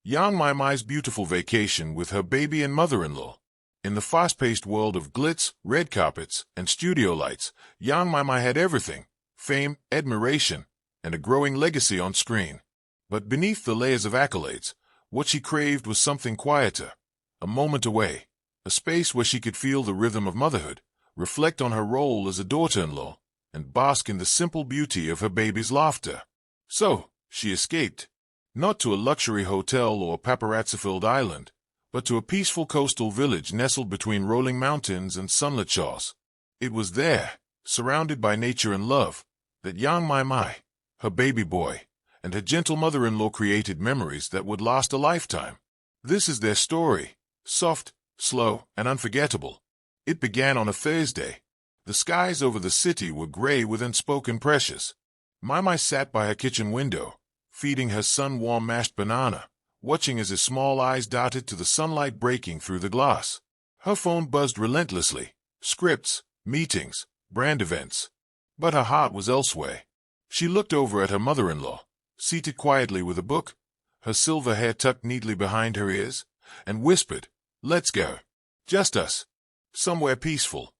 Young Mai Mai's beautiful vacation with her baby and mother-in-law. In the fast-paced world of glitz, red carpets, and studio lights, young Mai Mai had everything: fame, admiration, and a growing legacy on screen. But beneath the layers of accolades, what she craved was something quieter, a moment away, a space where she could feel the rhythm of motherhood, reflect on her role as a daughter-in-law, and bask in the simple beauty of her baby's laughter. So, she escaped, not to a luxury hotel or paparazzi-filled island, but to a peaceful coastal village nestled between rolling mountains and sunlit shores. It was there, surrounded by nature and love, that young Mai Mai, her baby boy, and her gentle mother-in-law created memories that would last a lifetime. This is their story, soft, slow, and unforgettable. It began on a Thursday. The skies over the city were gray with unspoken pressures. Mai Mai sat by her kitchen window, feeding her son warm mashed banana, watching as his small eyes darted to the sunlight breaking through the glass. Her phone buzzed relentlessly: scripts, meetings, brand events. But her heart was elsewhere. She looked over at her mother-in-law, seated quietly with a book, her silver hair tucked neatly behind her ears, and whispered, "Let's go. Just us. Somewhere peaceful."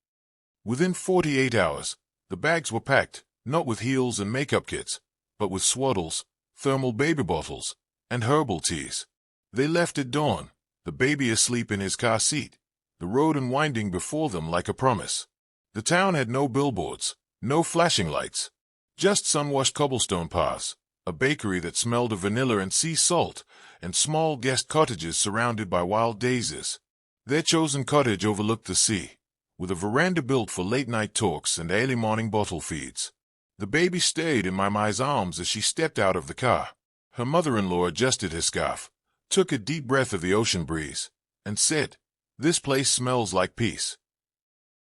Within 48 hours, the bags were packed, not with heels and makeup kits, but with swaddles, thermal baby bottles, and herbal teas. They left at dawn, the baby asleep in his car seat, the road unwinding before them like a promise. The town had no billboards, no flashing lights, just sun-washed cobblestone paths, a bakery that smelled of vanilla and sea salt, and small guest cottages surrounded by wild daisies. Their chosen cottage overlooked the sea, with a veranda built for late-night talks and early morning bottle feeds. The baby stayed in Mai Mai's arms as she stepped out of the car. Her mother-in-law adjusted her scarf, took a deep breath of the ocean breeze, and said, "This place smells like peace."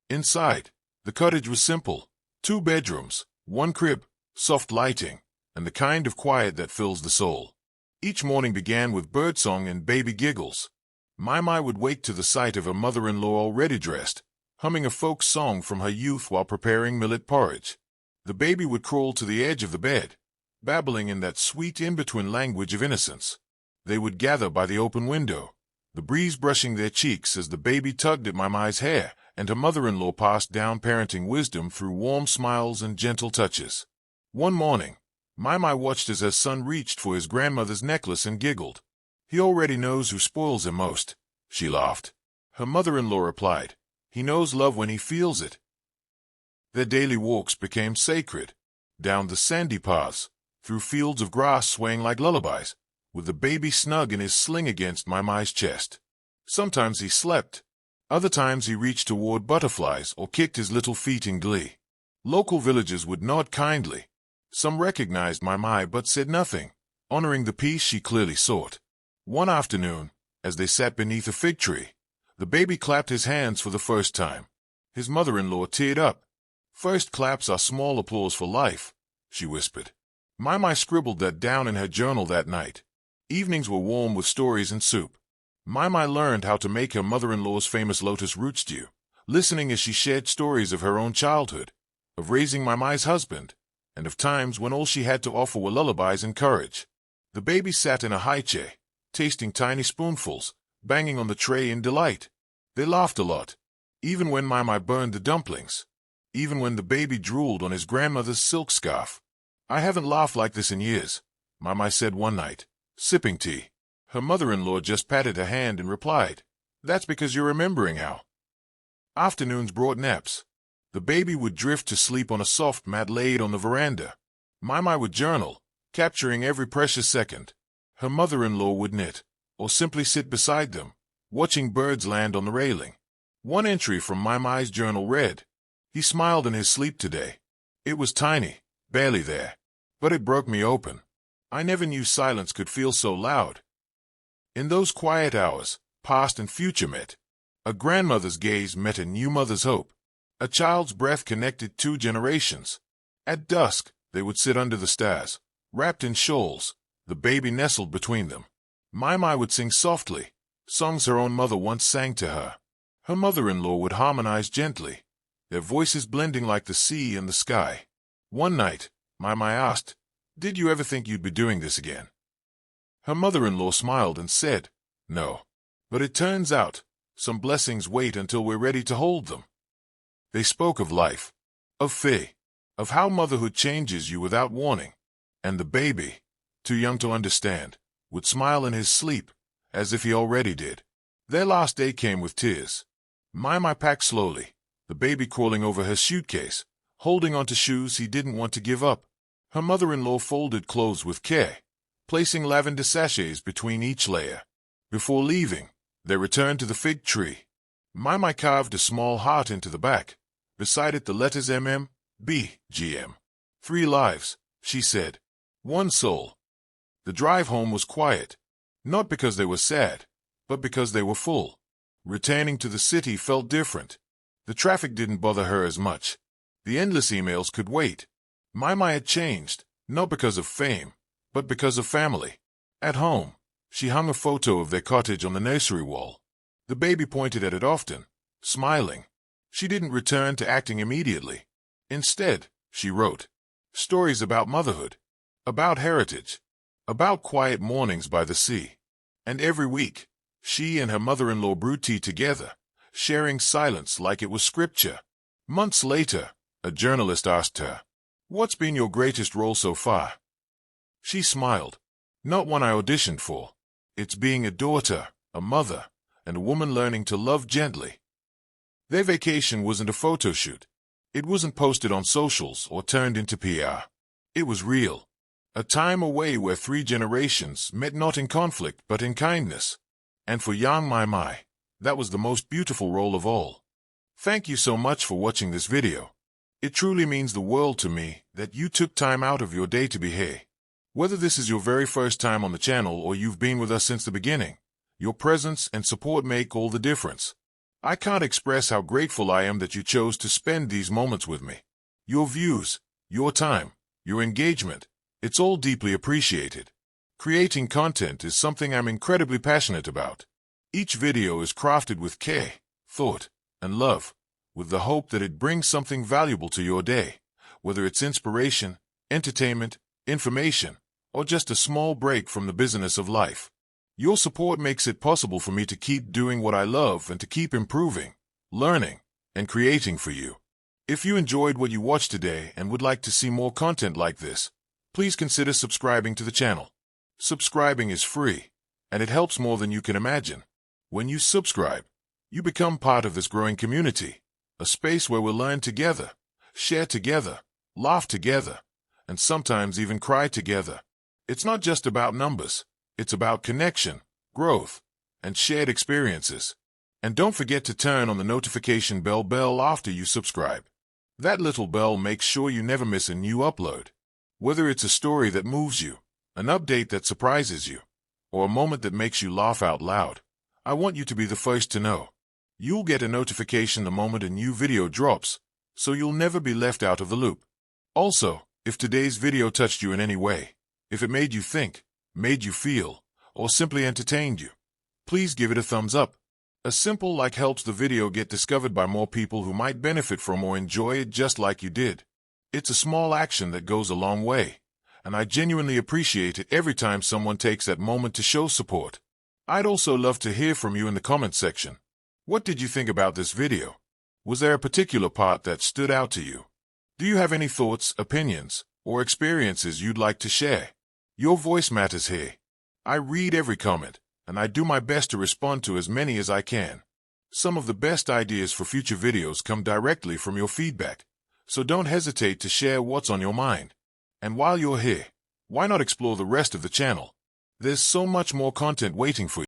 Inside, the cottage was simple: 2 bedrooms, 1 crib, soft lighting, and the kind of quiet that fills the soul. Each morning began with birdsong and baby giggles. Mai Mai would wake to the sight of her mother-in-law already dressed, humming a folk song from her youth while preparing millet porridge. The baby would crawl to the edge of the bed, babbling in that sweet in-between language of innocence. They would gather by the open window, the breeze brushing their cheeks as the baby tugged at Mai Mai's hair, and her mother-in-law passed down parenting wisdom through warm smiles and gentle touches. One morning, Mai Mai watched as her son reached for his grandmother's necklace and giggled. "He already knows who spoils him most," she laughed. Her mother-in-law replied, "He knows love when he feels it." Their daily walks became sacred, down the sandy paths, through fields of grass swaying like lullabies, with the baby snug in his sling against Mai Mai's chest. Sometimes he slept, other times he reached toward butterflies or kicked his little feet in glee. Local villagers would nod kindly. Some recognized Mai Mai but said nothing, honoring the peace she clearly sought. One afternoon, as they sat beneath a fig tree, the baby clapped his hands for the first time. His mother-in-law teared up. "First claps are small applause for life," she whispered. Mai Mai scribbled that down in her journal that night. Evenings were warm with stories and soup. Mai Mai learned how to make her mother-in-law's famous lotus root stew, listening as she shared stories of her own childhood, of raising Mai Mai's husband, and of times when all she had to offer were lullabies and courage. The baby sat in a high chair, tasting tiny spoonfuls, banging on the tray in delight. They laughed a lot, even when Mai Mai burned the dumplings, even when the baby drooled on his grandmother's silk scarf. "I haven't laughed like this in years," Mai Mai said one night, sipping tea. Her mother-in-law just patted her hand and replied, "That's because you're remembering how." Afternoons brought naps. The baby would drift to sleep on a soft mat laid on the veranda. Mai Mai would journal, capturing every precious second. Her mother-in-law would knit, or simply sit beside them, watching birds land on the railing. One entry from Mai Mai's journal read, "He smiled in his sleep today. It was tiny, barely there, but it broke me open. I never knew silence could feel so loud." In those quiet hours, past and future met. A grandmother's gaze met a new mother's hope. A child's breath connected 2 generations. At dusk, they would sit under the stars, wrapped in shawls, the baby nestled between them. Mai Mai would sing softly, songs her own mother once sang to her. Her mother-in-law would harmonize gently, their voices blending like the sea and the sky. One night, Mai Mai asked, "Did you ever think you'd be doing this again?" Her mother-in-law smiled and said, "No. But it turns out, some blessings wait until we're ready to hold them." They spoke of life, of faith, of how motherhood changes you without warning, and the baby, too young to understand, would smile in his sleep, as if he already did. Their last day came with tears. My packed slowly, the baby crawling over her suitcase, holding onto shoes he didn't want to give up. Her mother-in-law folded clothes with care, placing lavender sachets between each layer. Before leaving, they returned to the fig tree. My carved a small heart into the back, beside it the letters MM, B, GM. 3 lives, she said. 1 soul. The drive home was quiet, not because they were sad, but because they were full. Returning to the city felt different. The traffic didn't bother her as much. The endless emails could wait. My had changed, not because of fame, but because of family. At home, she hung a photo of their cottage on the nursery wall. The baby pointed at it often, smiling. She didn't return to acting immediately. Instead, she wrote stories about motherhood, about heritage, about quiet mornings by the sea. And every week, she and her mother-in-law brewed tea together, sharing silence like it was scripture. Months later, a journalist asked her, "What's been your greatest role so far?" She smiled. "Not one I auditioned for. It's being a daughter, a mother, and a woman learning to love gently." Their vacation wasn't a photo shoot. It wasn't posted on socials or turned into PR. It was real. A time away where 3 generations met not in conflict but in kindness. And for young Mai, that was the most beautiful role of all. Thank you so much for watching this video. It truly means the world to me that you took time out of your day to be here. Whether this is your very first time on the channel or you've been with us since the beginning, your presence and support make all the difference. I can't express how grateful I am that you chose to spend these moments with me. Your views, your time, your engagement, it's all deeply appreciated. Creating content is something I'm incredibly passionate about. Each video is crafted with care, thought, and love, with the hope that it brings something valuable to your day, whether it's inspiration, entertainment, information, or just a small break from the busyness of life. Your support makes it possible for me to keep doing what I love and to keep improving, learning, and creating for you. If you enjoyed what you watched today and would like to see more content like this, please consider subscribing to the channel. Subscribing is free, and it helps more than you can imagine. When you subscribe, you become part of this growing community, a space where we'll learn together, share together, laugh together, and sometimes even cry together. It's not just about numbers. It's about connection, growth, and shared experiences. And don't forget to turn on the notification bell after you subscribe. That little bell makes sure you never miss a new upload. Whether it's a story that moves you, an update that surprises you, or a moment that makes you laugh out loud, I want you to be the first to know. You'll get a notification the moment a new video drops, so you'll never be left out of the loop. Also, if today's video touched you in any way, if it made you think, made you feel, or simply entertained you, please give it a thumbs up. A simple like helps the video get discovered by more people who might benefit from or enjoy it just like you did. It's a small action that goes a long way, and I genuinely appreciate it every time someone takes that moment to show support. I'd also love to hear from you in the comments section. What did you think about this video? Was there a particular part that stood out to you? Do you have any thoughts, opinions, or experiences you'd like to share? Your voice matters here. I read every comment, and I do my best to respond to as many as I can. Some of the best ideas for future videos come directly from your feedback, so don't hesitate to share what's on your mind. And while you're here, why not explore the rest of the channel? There's so much more content waiting for you.